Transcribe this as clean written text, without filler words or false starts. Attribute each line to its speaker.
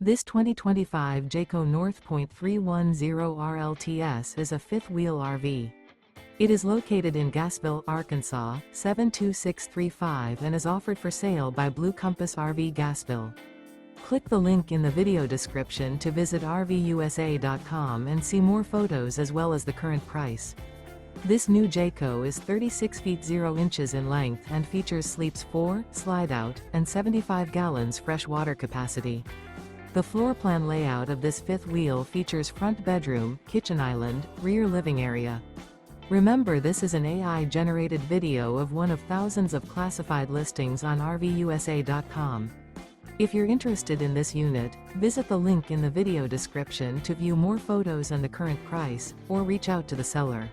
Speaker 1: This 2025 Jayco North Point 310RLTS is a fifth-wheel RV. It is located in Gassville, Arkansas, 72635 and is offered for sale by Blue Compass RV Gassville. Click the link in the video description to visit RVUSA.com and see more photos as well as the current price. This new Jayco is 36 feet 0 inches in length and features sleeps 4, Slideout, and 75 gallons fresh water capacity. The floor plan layout of this fifth wheel features front bedroom, kitchen island, rear living area. Remember, this is an AI-generated video of one of thousands of classified listings on RVUSA.com. If you're interested in this unit, visit the link in the video description to view more photos and the current price, or reach out to the seller.